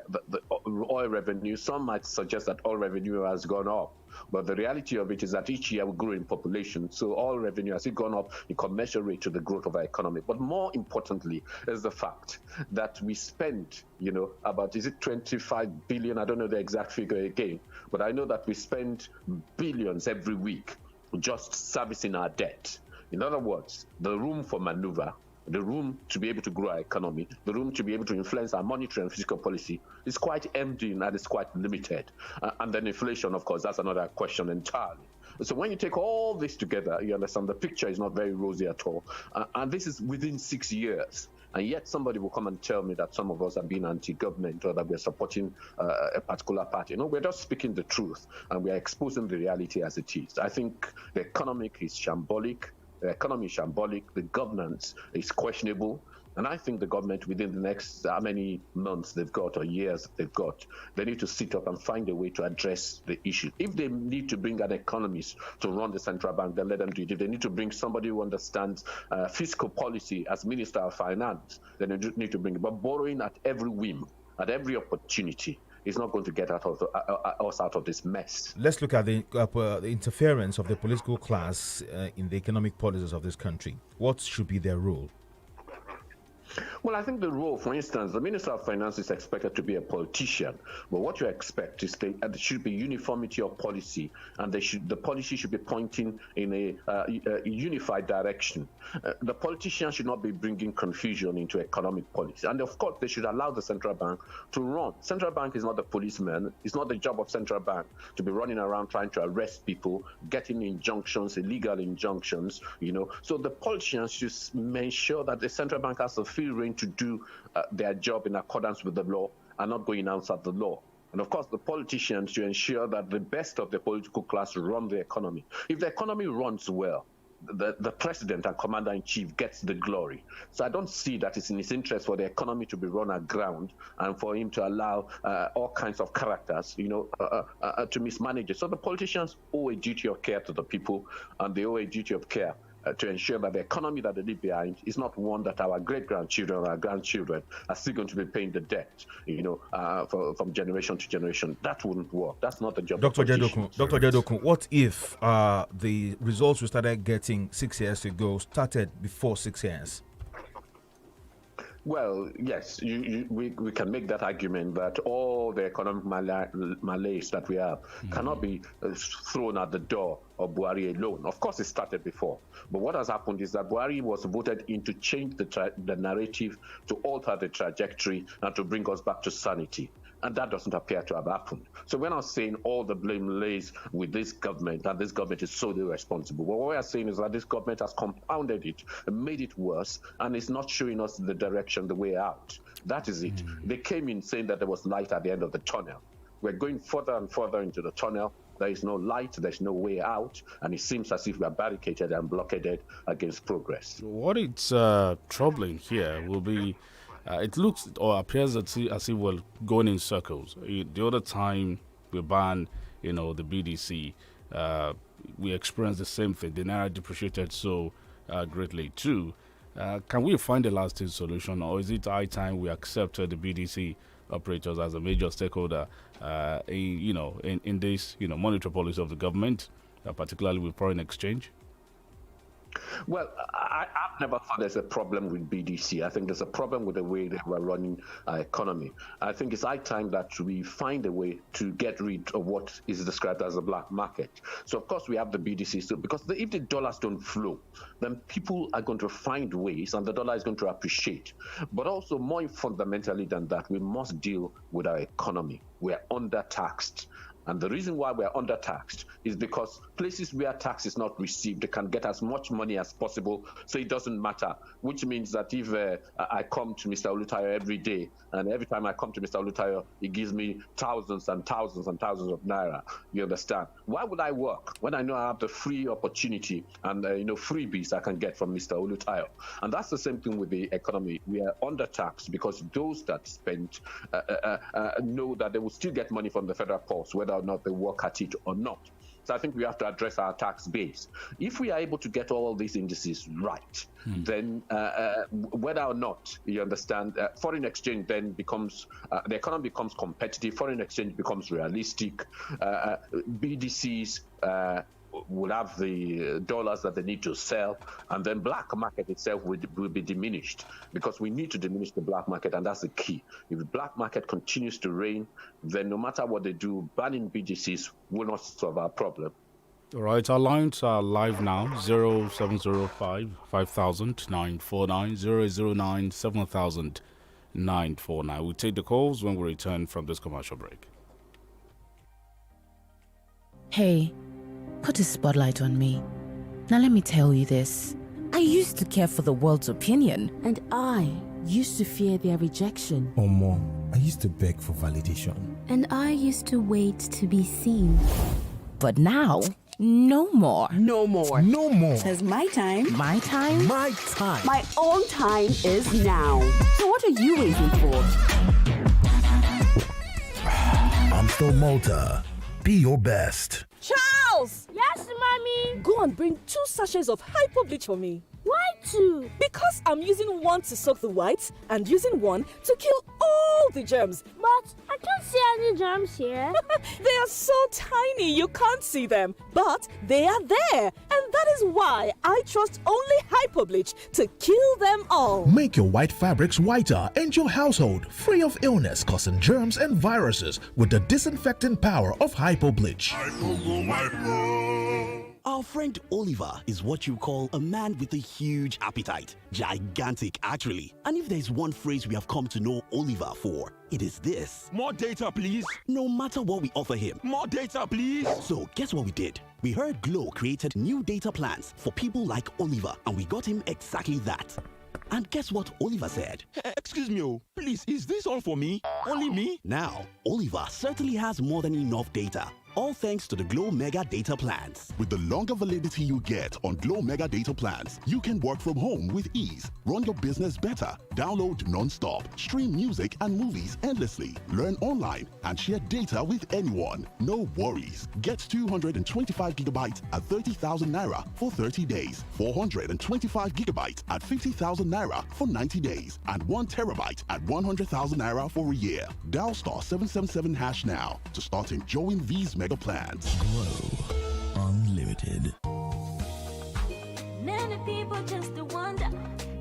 [SPEAKER 3] oil revenue. Some might suggest that oil revenue has gone up. But the reality of it is that each year we grow in population. So oil revenue has gone up in commensurate to the growth of our economy. But more importantly is the fact that we spend, about, is it 25 billion? I don't know the exact figure again, but I know that we spend billions every week just servicing our debt. In other words, the room for maneuver, the room to be able to grow our economy, the room to be able to influence our monetary and fiscal policy is quite empty and it's quite limited. And then inflation, of course, that's another question entirely. So when you take all this together, you understand the picture is not very rosy at all. And this is within 6 years. And yet somebody will come and tell me that some of us are being anti-government or that we're supporting a particular party. We're just speaking the truth and we're exposing the reality as it is. I think the economy is shambolic. The economy is shambolic, the governance is questionable, and I think the government within the next how many months they've got or years they've got, they need to sit up and find a way to address the issue. If they need to bring an economist to run the central bank, then let them do it. If they need to bring somebody who understands fiscal policy as Minister of Finance, then they need to bring it. But borrowing at every whim, at every opportunity, is not going to get us out of this mess.
[SPEAKER 1] Let's look at the interference of the political class in the economic policies of this country. What should be their role?
[SPEAKER 3] Well, I think the role, for instance, the Minister of Finance is expected to be a politician. But what you expect is there should be uniformity of policy, and the policy should be pointing in a unified direction. The politician should not be bringing confusion into economic policy. And of course, they should allow the central bank to run. Central bank is not the policeman. It's not the job of central bank to be running around trying to arrest people, getting injunctions, illegal injunctions, So the politicians should make sure that the central bank has a free rein to do their job in accordance with the law and not going outside the law. And of course, the politicians should ensure that the best of the political class run the economy. If the economy runs well, the president and commander-in-chief gets the glory. So I don't see that it's in his interest for the economy to be run aground and for him to allow all kinds of characters, to mismanage it. So the politicians owe a duty of care to the people, and they owe a duty of care to ensure that the economy that they leave behind is not one that our great-grandchildren or our grandchildren are still going to be paying the debt, from generation to generation. That wouldn't work. That's not the job of politicians.
[SPEAKER 1] Dr. Jedokun, what if the results we started getting 6 years ago started before 6 years?
[SPEAKER 3] Well, yes, we can make that argument that all the economic malaise that we have cannot be thrown at the door of Buhari alone. Of course, it started before. But what has happened is that Buhari was voted in to change the narrative, to alter the trajectory, and to bring us back to sanity. And that doesn't appear to have happened. So we're not saying all the blame lays with this government, and this government is solely responsible. But what we are saying is that this government has compounded it, made it worse, and is not showing us the direction, the way out. That is it. They came in saying that there was light at the end of the tunnel. We're going further and further into the tunnel. There is no light, there's no way out, and it seems as if we are barricaded and blockaded against progress.
[SPEAKER 2] What is troubling here will be, it looks or appears as if we're going in circles. The other time we banned, the BDC, we experienced the same thing. The Naira depreciated so greatly too. Can we find a lasting solution, or is it high time we accept the BDC operators as a major stakeholder in this monetary policy of the government, particularly with foreign exchange?
[SPEAKER 3] Well, I've never thought there's a problem with BDC. I think there's a problem with the way they were running our economy. I think it's high time that we find a way to get rid of what is described as a black market. So, of course, we have the BDC still, because if the dollars don't flow, then people are going to find ways and the dollar is going to appreciate. But also, more fundamentally than that, we must deal with our economy. We're under-taxed. And the reason why we're under-taxed is because places where tax is not received, they can get as much money as possible, so it doesn't matter. Which means that if I come to Mr. OLUTAYO every day, and every time I come to Mr. OLUTAYO, he gives me thousands and thousands and thousands of naira, you understand? Why would I work when I know I have the free opportunity and freebies I can get from Mr. OLUTAYO? And that's the same thing with the economy. We are under-taxed because those that spend know that they will still get money from the federal pulse, whether or not they work at it or not. So I think we have to address our tax base. If we are able to get all these indices right, then whether or not, you understand, foreign exchange then becomes, the economy becomes competitive, foreign exchange becomes realistic, BDCs will have the dollars that they need to sell, and then black market itself will be diminished, because we need to diminish the black market, and that's the key. If the black market continues to reign, then no matter what they do, banning BDCs will not solve our problem.
[SPEAKER 2] All right, our lines are live now, 0705 5000 949, 009 7000 949. We'll take the calls when we return from this commercial break.
[SPEAKER 5] Hey, put a spotlight on me. Now let me tell you this. I used to care for the world's opinion.
[SPEAKER 7] And I used to fear their rejection.
[SPEAKER 8] Omo, I used to beg for validation.
[SPEAKER 7] And I used to wait to be seen.
[SPEAKER 5] But now, no more.
[SPEAKER 7] No more.
[SPEAKER 8] No more.
[SPEAKER 7] Because my time.
[SPEAKER 5] My time?
[SPEAKER 8] My time.
[SPEAKER 7] My own time is now. So what are you waiting for?
[SPEAKER 14] Amstel Malta. Be your best.
[SPEAKER 9] Charles!
[SPEAKER 25] Yes, mommy?
[SPEAKER 9] Go and bring 2 sachets of hypo bleach for me.
[SPEAKER 25] Why 2?
[SPEAKER 9] Because I'm using one to soak the whites and using one to kill all the germs.
[SPEAKER 25] But I can't see any germs here.
[SPEAKER 9] They are so tiny you can't see them. But they are there. And that is why I trust only hypo bleach to kill them all.
[SPEAKER 14] Make your white fabrics whiter and your household free of illness causing germs and viruses with the disinfecting power of hypo bleach.
[SPEAKER 18] Our friend Oliver is what you call a man with a huge appetite. Gigantic, actually. And if there's one phrase we have come to know Oliver for, it is this.
[SPEAKER 22] More data, please.
[SPEAKER 18] No matter what we offer him.
[SPEAKER 22] More data, please.
[SPEAKER 18] So, guess what we did? We heard Glow created new data plans for people like Oliver, and we got him exactly that. And guess what Oliver said?
[SPEAKER 22] Excuse me, please, is this all for me? Only me?
[SPEAKER 18] Now, Oliver certainly has more than enough data. All thanks to the Glow Mega Data Plans.
[SPEAKER 26] With the longer validity you get on Glow Mega Data Plans, you can work from home with ease, run your business better, download non-stop, stream music and movies endlessly, learn online, and share data with anyone. No worries. Get 225 gigabytes at 30,000 naira for 30 days, 425 gigabytes at 50,000 naira for 90 days, and 1 terabyte at 100,000 naira for a year. Dial *777# now to start enjoying these mega plans.
[SPEAKER 14] Glow Unlimited.
[SPEAKER 27] Many people just wonder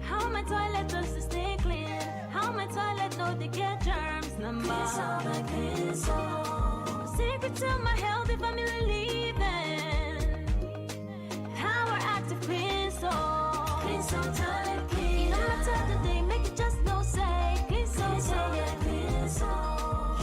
[SPEAKER 27] how my toilet does to stay clean, how my toilet know they get germs. Secret to my healthy family living. Power active clean soap. Clean soap toilet clean. No matter the day, make it just no say. Clean soap toilet clean soap.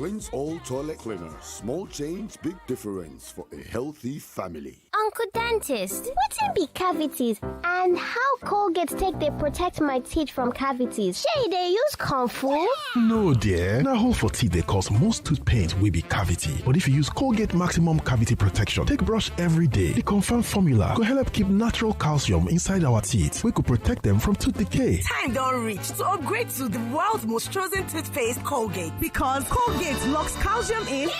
[SPEAKER 10] Cleanse all toilet cleaners. Small change, big difference for a healthy family.
[SPEAKER 25] Uncle Dentist, what be cavities and how Colgate take they protect my teeth from cavities? Shey they use Comfort?
[SPEAKER 14] No, dear. Now, hole for teeth they cause most tooth pain will be cavity. But if you use Colgate Maximum Cavity Protection, take brush every day. The confirmed formula could help keep natural calcium inside our teeth. We could protect them from tooth decay.
[SPEAKER 11] Time don't reach to upgrade to the world's most chosen toothpaste, Colgate. Because Colgate locks calcium in.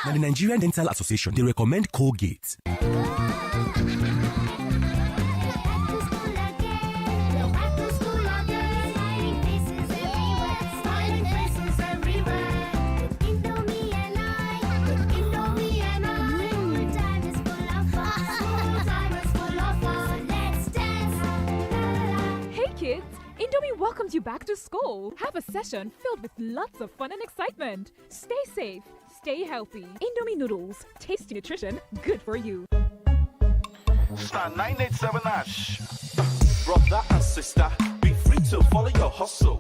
[SPEAKER 12] Now, the Nigerian Dental Association, they recommend Colgate.
[SPEAKER 13] Kids, Indomie welcomes you back to school. Have a session filled with lots of fun and excitement. Stay safe, stay healthy. Indomie noodles, tasty nutrition, good for you.
[SPEAKER 15] Star 987 Ash. Brother and sister, be free to follow your hustle.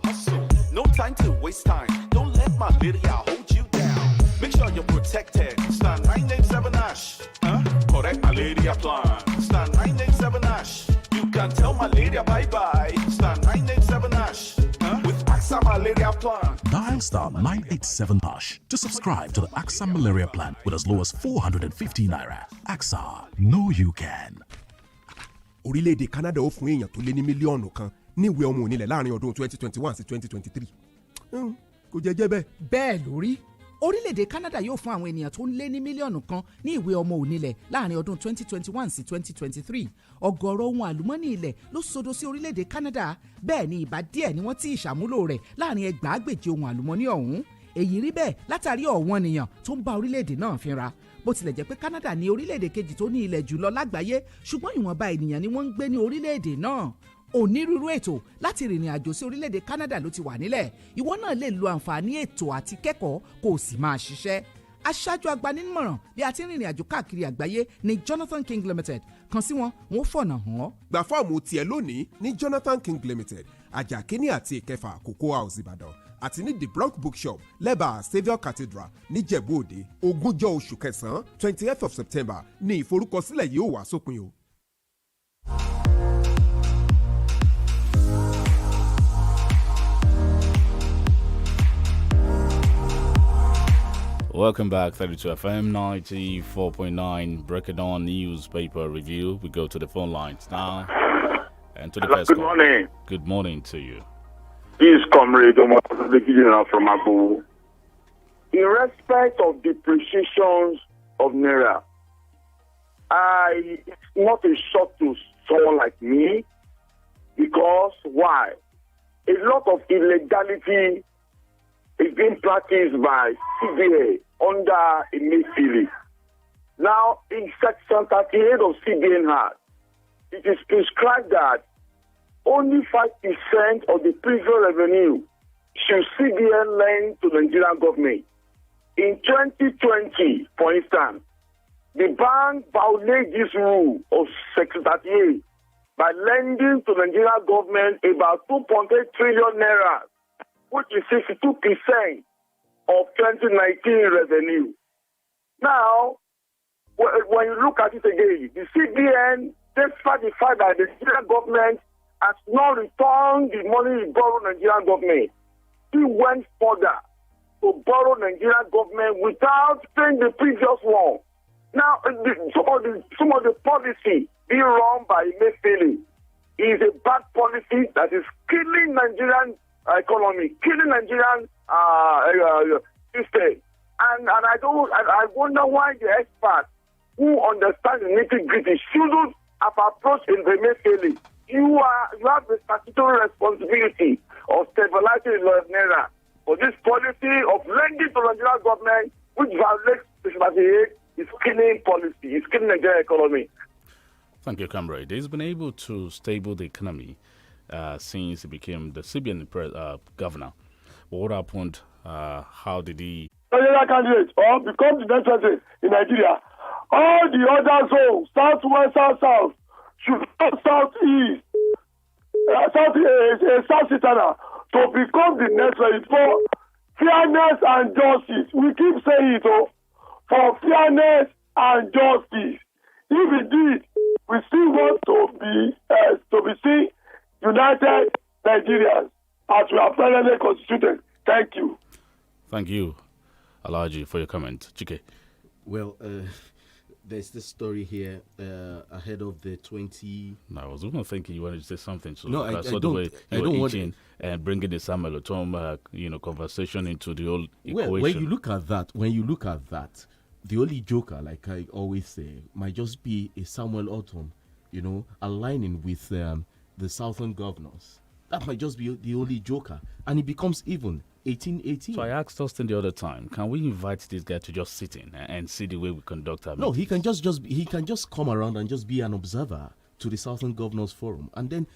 [SPEAKER 15] No time to waste time. Don't let malaria hold you down. Make sure you're protected. Star 987 Ash. Correct malaria plan. Star 987 Ash. You can tell malaria bye-bye. Star 987 Ash. With AXA Malaria Plan.
[SPEAKER 14] Dial star 987 hash to subscribe to the AXA Malaria Plan with as low as 450 naira. AXA, know you can.
[SPEAKER 6] Orílẹ̀-èdè Canada ó fún èèyàn tó lé ní mílíọ̀nù kan ní ìwé ọmọ onílẹ̀ láàrin ọdún 2021 sí 2023. Kò jẹ́jẹ́ bẹ́ẹ̀.
[SPEAKER 20] Bẹ́ẹ̀ lórí. Orílẹ̀-èdè Canada yóò fún àwọn ènìyàn tó ń lé ní mílíọ̀nù kan ní ìwé ọmọ onílẹ̀ láàrin ọdún 2021 sí 2023. Ọ̀gọ̀rọ̀ ohun àlùmọ́nì ilẹ̀ ló sodo sí orílẹ̀-èdè Canada. Bẹ́ẹ̀ ni ìbá díẹ̀ ni wọ́n ti ìṣàmúlò rẹ̀ láàrin ẹgbàágbèje ohun àlùmọ́nì ọ̀hún. Èyí rí bẹ́ẹ̀ látàrí ọ̀wọ́n ènìyàn tó ń bá orílẹ̀-èdè náà fínra. Bó tilẹ̀ jẹ́ pé Canada ní orílẹ̀-èdè kejì tó ní ilẹ̀ jùlọ lágbàáyé, ṣùgbọ́n ìwọ̀nba ènìyàn ni wọ́n ń gbé ní orílẹ̀-èdè náà. Onírúurú ètò láti rìnrìn àjò sí orílẹ̀-èdè Canada ló ti wà nílẹ̀. Ìwọ náà lè lo àǹfààní ètò àti kẹ́kọ̀ọ́ kó o sì máa ṣiṣẹ́. Aṣáájú agbanímọ̀ràn bí a ti ń rìnrìn àjò káàkiri àgbáyé ní Jonathan King Limited. Kàn sí wọn, wọ́n fọ̀nà hàn ọ́.
[SPEAKER 6] Gba fọ́ọ̀mù tiẹ̀ lónìí ní Jonathan King Limited, àjà kínní àti ìkẹfà Cocoa House Ìbàdàn àti ní The Bronx Bookshop lẹ́bàá Saviour Cathedral níjẹ̀bú Òde. 20 oṣù kẹsàn-án 28th of September ní ìforúkọsílẹ̀ yìí ó wà sópin o.
[SPEAKER 2] Welcome back, 32 FM 94.9, breaking on newspaper review. We go to the phone lines now. And to the first call.
[SPEAKER 16] Morning.
[SPEAKER 2] Good morning to you.
[SPEAKER 16] This is Comrade Omar from Abu. In respect of depreciations of Naira, it's not a shock to someone like me, because why? A lot of illegality is being practiced by CBA under Emefiele. Now, in Section 38 of CBN Act, it is prescribed that only 5% of the previous revenue should CBN lend to the Nigerian government. In 2020, for instance, the bank violated this rule of Section 38 by lending to the Nigerian government about 2.8 trillion naira, which is 62% of 2019 revenue. Now, when you look at it again, the CBN, despite the fact that the Nigerian government has not returned the money it borrowed the Nigerian government, he went further to borrow the Nigerian government without paying the previous one. Now, some of the policy being run by Emefiele is a bad policy that is killing Nigerian economy, killing Nigerian system. And I wonder why the experts who understand the nitty-gritty shouldn't have approached Emefiele. You have the statutory responsibility of stabilizing the Naira. For this policy of lending to the Nigerian government, which violates Section 38, is killing policy, it's killing the Nigerian economy.
[SPEAKER 2] Thank you, comrade. He's been able to stable the economy since he became the CBN governor. What happened? How did he?
[SPEAKER 16] Nigerian candidate or become the next president in Nigeria. All the other zones, southwest, south, should go southeast, south Citana, to become the next president for fairness and justice. We keep saying it, for fairness and justice. If indeed we still want to be seen united Nigerians as we are finally constituted. Thank you.
[SPEAKER 2] Thank you, Alhaji, for your comment. Chike.
[SPEAKER 1] Well, there's this story here ahead of the 20.
[SPEAKER 2] No, I was even thinking you wanted to say something. So
[SPEAKER 1] no, I
[SPEAKER 2] don't.
[SPEAKER 1] I don't want
[SPEAKER 2] it. And bringing the Samuel Otom, conversation into the whole equation.
[SPEAKER 1] Well, when you look at that, the only joker, like I always say, might just be a Samuel Otom, aligning with the Southern governors. That might just be the only joker, and it becomes even 1818.
[SPEAKER 2] So I asked Austin the other time, can we invite this guy to just sit in and see the way we conduct our
[SPEAKER 1] No,
[SPEAKER 2] meetings?
[SPEAKER 1] he can just come around and just be an observer to the Southern Governors Forum, and then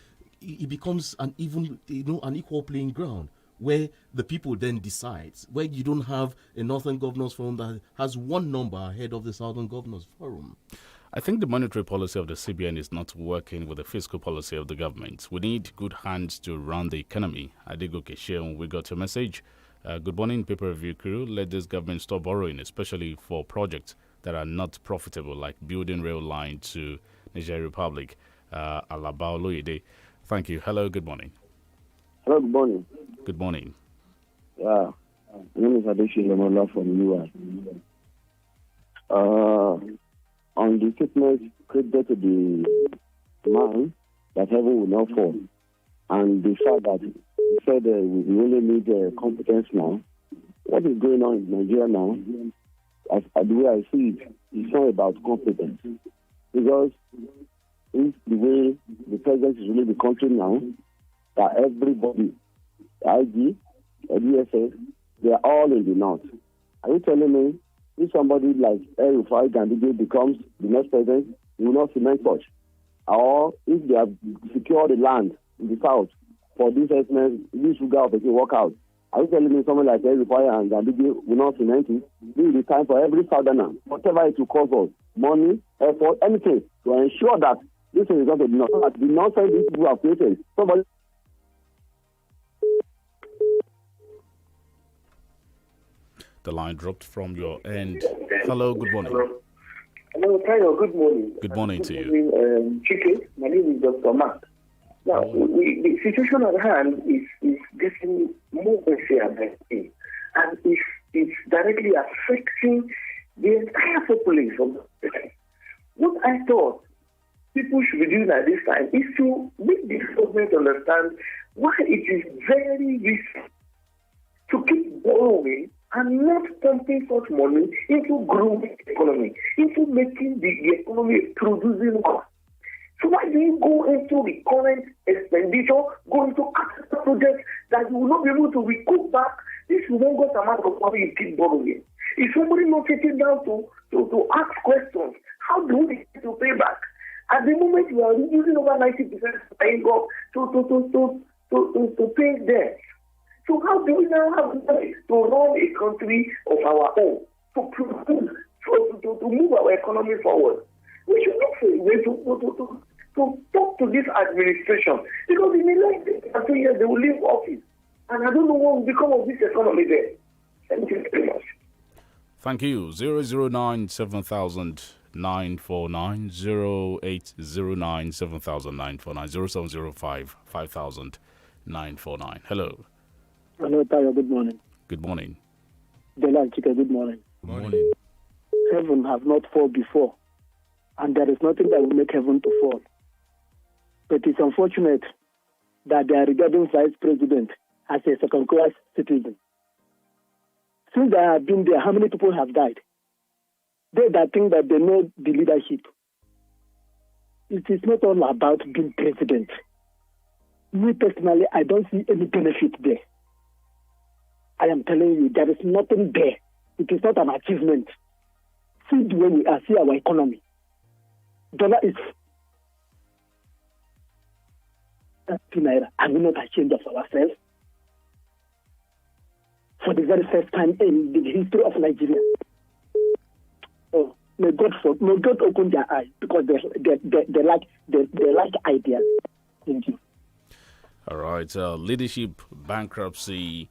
[SPEAKER 1] it becomes an even, an equal playing ground where the people then decides, where you don't have a Northern Governors Forum that has one number ahead of the Southern Governors Forum.
[SPEAKER 2] I think the monetary policy of the CBN is not working with the fiscal policy of the government. We need good hands to run the economy. Adegoke Sheon, we got your message. Good morning, paper review crew. Let this government stop borrowing, especially for projects that are not profitable, like building rail line to Nigeria Republic. Alaba Oloyede. Thank you. Hello, good morning.
[SPEAKER 4] Hello, good morning.
[SPEAKER 2] Good morning.
[SPEAKER 4] Yeah, my name is Adeshi Lemola from UI. On the statement credited to the man that heaven will not fall, and the fact that he said we only need competence now. What is going on in Nigeria now, as the way I see it, it's not about competence. Because it's the way the president is running the country now, that everybody, IG, DSS, they are all in the north. Are you telling me if somebody like El-Rufai Gandhi becomes the next president, he will not cement much? Or if they have secured the land in the south for this investment, this will go work out. Are you telling me someone like El-Rufai and Gandhi will not cement it? This is the time for every southerner, whatever it will cost us, money, effort, anything, to ensure that this is not the nonsense these people have created. Somebody.
[SPEAKER 2] The line dropped from your end. Hello, good morning.
[SPEAKER 17] Hello, Tayo, good morning.
[SPEAKER 2] Good morning to you.
[SPEAKER 17] Chike, my name is Dr. Mark. Now, the situation at hand is getting more messier than me. And it's directly affecting the entire populace of the country. What I thought people should be doing at this time is to make the government understand why it is very risky to keep borrowing and not pumping such money into growing the economy, into making the economy producing more. So why do you go into the current expenditure, go into capital projects that you will not be able to recoup back this humongous amount of money you keep borrowing? Is somebody not sitting down to ask questions? How do we get to pay back? At the moment, we are using over 90% of paying off to pay debt. So how do we now have money to run a country of our own, to produce, to move our economy forward? We should look for a way to talk to this administration, because in the next 2 years they will leave office, and I don't know what will become of this economy there. Thank you very much.
[SPEAKER 2] Thank you. 009 7000 949 0809 7000 949 0705 5000 949. Hello.
[SPEAKER 19] Hello, Tayo. Good morning.
[SPEAKER 2] Good morning.
[SPEAKER 19] DELE and CHIKE, good morning.
[SPEAKER 2] Good morning.
[SPEAKER 19] Heaven has not fallen before, and there is nothing that will make heaven to fall. But it's unfortunate that they are regarding Vice President as a second-class citizen. Since they have been there, how many people have died? They that think that they know the leadership. It is not all about being president. Me personally, I don't see any benefit there. I am telling you, there is nothing there. It is not an achievement. See where we are, see our economy. Dollar is naira. Are we not ashamed of ourselves? For the very first time in the history of Nigeria. Oh, may God open their eyes, because they like ideas. Thank you.
[SPEAKER 2] All right. Leadership bankruptcy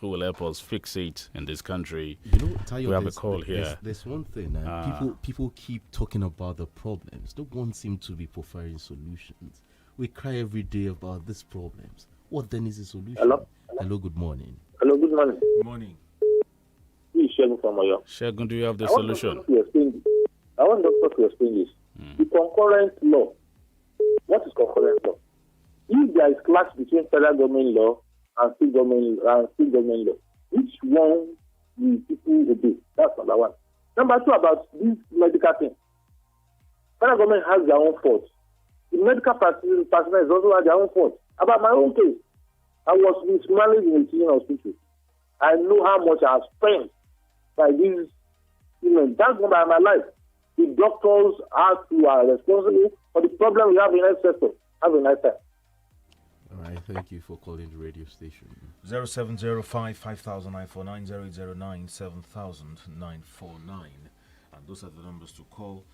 [SPEAKER 2] who will help us fix it in this country.
[SPEAKER 1] You know, Tayo,
[SPEAKER 2] we have a call here.
[SPEAKER 1] There's one thing. People keep talking about the problems. No one seems to be preferring solutions. We cry every day about these problems. What then is the solution? Hello, good morning.
[SPEAKER 3] Hello, good morning.
[SPEAKER 2] Good morning.
[SPEAKER 3] This is Shegun from Oyo.
[SPEAKER 2] Shegun, do you have the solution?
[SPEAKER 3] I want Doctor to explain this. The concurrent law. What is concurrent law? If there is clash between federal government law and state government law, which one will people obey? That's number one. Number two, about this medical thing. Federal government has their own fault. The medical personnel also have their own fault. About my own case, I was mismanaged in a teaching hospital. I know how much I have spent by these, that's not by my life. The doctors who are responsible for the problem we have in the health sector. Have a nice time.
[SPEAKER 1] All right, thank you for calling the radio station.
[SPEAKER 5] 0705 5949 0809 7949. And those are the numbers to call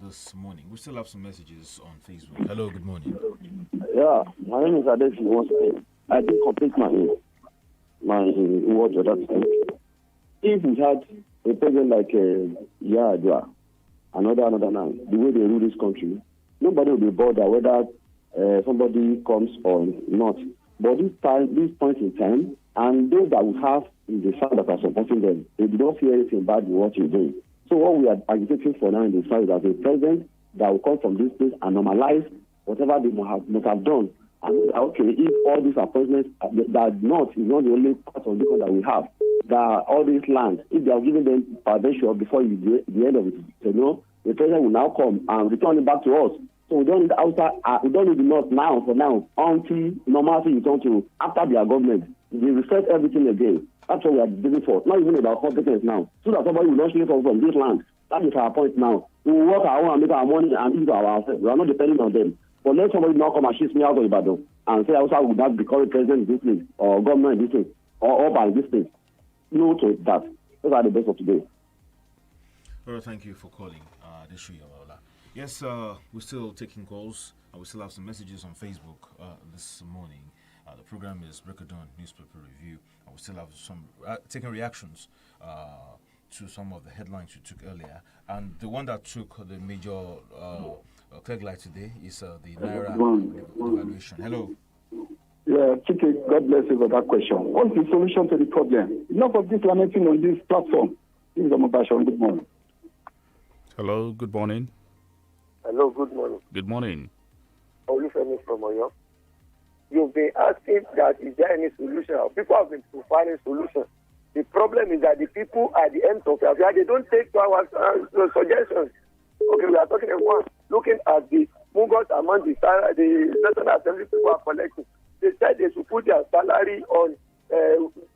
[SPEAKER 5] this morning. We still have some messages on Facebook. Hello, good morning.
[SPEAKER 4] Yeah, my name is Adeshi. Once again, I didn't complete my word of that time. If we had a president like Yadua, another now, the way they rule this country, nobody will be bothered whether somebody comes or not. But this point in time, and those that we have in the side that are supporting them, they do not see anything bad in what you're doing. So what we are agitating for now in the side is that a president that will come from this place and normalize whatever they must have done. And okay, if all these appointments that not is not the only part of the country that we have, that all these lands, if they are giving them permission before the end of it, the president will now come and return it back to us. So we don't need we don't need the North now for now until normality return to after their government. They reset everything again. That's what we are dealing for. Not even about competence now. So that somebody will not steal from this land. That is our point now. We will work our own and make our money and eat ourselves. We are not depending on them. But let somebody now come and shoot me out of Ibadan and say also would not become president in this place or government in this place or by this place. No to that. Those are the best of today.
[SPEAKER 5] Well, thank you for calling. Yes, we're still taking calls. We still have some messages on Facebook this morning. The program is Break of Dawn Newspaper Review. We still have some taking reactions to some of the headlines you took earlier. And the one that took the major clear light today is the Naira evaluation. Hello.
[SPEAKER 7] Yeah, Chike, God bless you for that question. What's the solution to the problem? Enough of this lamenting on this platform. This is Amabasha. Good morning.
[SPEAKER 2] Hello, good morning.
[SPEAKER 3] Hello, good morning.
[SPEAKER 2] Good morning.
[SPEAKER 3] Olufemi from Oyo. You've been asking that is there any solution? People have been providing solutions. The problem is that the people at the end of the they don't take to our suggestions. Okay, we are talking about looking at the movement among the National Assembly people are collecting. They said they should put their salary on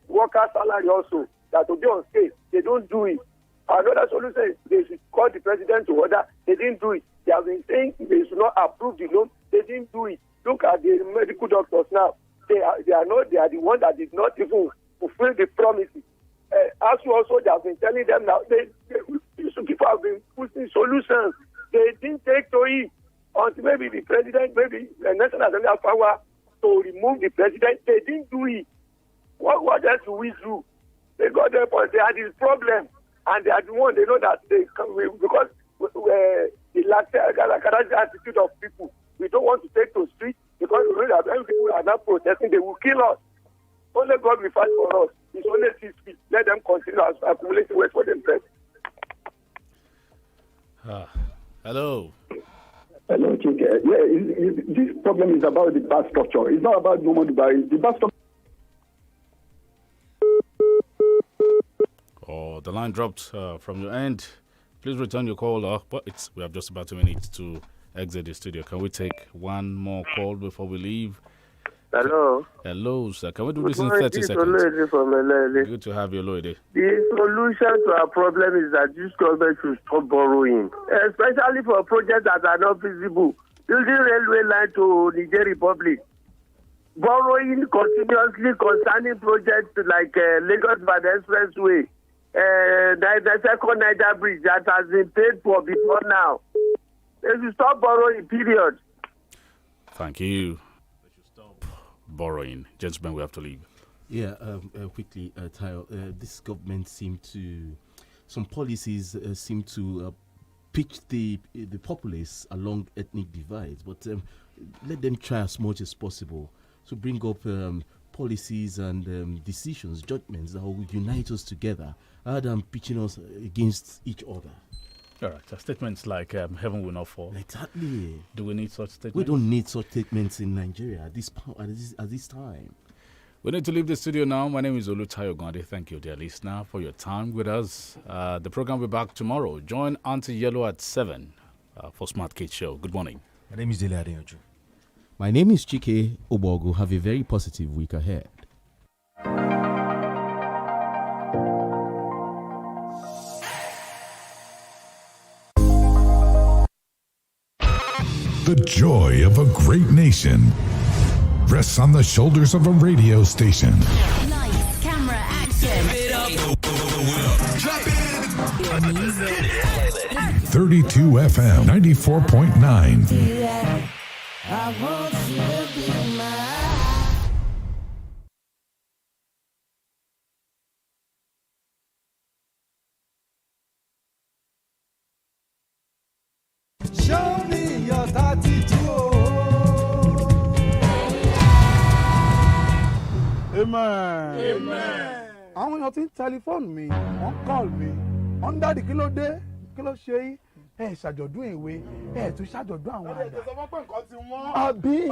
[SPEAKER 3] worker salary also, that will be on scale. They don't do it. Another solution is they should call the president to order. They didn't do it. They have been saying they should not approve the loan. They didn't do it. Look at the medical doctors now. They are the ones that did not even fulfill the promises. As you also, they have been telling them now, people have been putting solutions. They didn't take to it until maybe the president, maybe the National Assembly have power to remove the president. They didn't do it. What else do we do? They got there, but they had this problem. And they are the one, they know that they come because the lack of attitude of people. We don't want to take to the street because we know that when people are not protesting, they will kill us. Only God will fight for us. It's only 6 feet. Let them continue accumulating weight for themselves.
[SPEAKER 2] Hello.
[SPEAKER 7] Hello, Chike. Yeah, this problem is about the bad structure. It's not about Muhammadu Buhari. The bad structure.
[SPEAKER 2] Oh, the line dropped from your end. Please return your call. But we have just about 2 minutes to exit the studio. Can we take one more call before we leave?
[SPEAKER 3] Hello.
[SPEAKER 2] Hello, sir. Can we do this in 30 seconds? Good to have you, Loide.
[SPEAKER 3] The solution to our problem is that this government should stop borrowing, especially for projects that are not feasible. Building railway line to Niger Republic. Borrowing continuously concerning projects like Lagos-Ibadan Expressway, the second Niger Bridge that has been paid for before now. They should stop borrowing, period.
[SPEAKER 2] Thank you. They should stop borrowing. Gentlemen, we have to leave.
[SPEAKER 1] Yeah, quickly, Tayo. This government some policies seem to pitch the populace along ethnic divides, but let them try as much as possible to bring up policies and decisions, judgments that will unite us together, rather than pitching us against each other.
[SPEAKER 2] All right, so statements like heaven will not fall.
[SPEAKER 1] Exactly.
[SPEAKER 2] Do we need such statements?
[SPEAKER 1] We don't need such statements in Nigeria at this time.
[SPEAKER 2] We need to leave the studio now. My name is OLUTAYO. OGUNADE. Thank you, dear listener, for your time with us. The program will be back tomorrow. Join Auntie Yellow at 7 for Smart Kids Show. Good morning.
[SPEAKER 5] My name is DELE ADEYANJU.
[SPEAKER 1] My name is CHIKE. OGBOGU. Have a very positive week ahead.
[SPEAKER 8] The joy of a great nation rests on the shoulders of a radio station.
[SPEAKER 27] Lights, camera, action.
[SPEAKER 8] 32 FM 94.9.
[SPEAKER 27] I want you to be mine.
[SPEAKER 9] Show me your 32.
[SPEAKER 18] Amen. Àwọn èèyàn ti ń tẹlifóònù mi, wọ́n kọ́ọ̀lù mi, wọ́n ń dáàdì kí ló dé, kí ló ṣe yín, ẹ̀ ṣàjọ̀dún ìwé, ẹ̀ tún ṣàjọ̀dún àwọn àgbà. Ẹ̀ tẹ̀sán fún pé nǹkan ti wọ́n. Àbí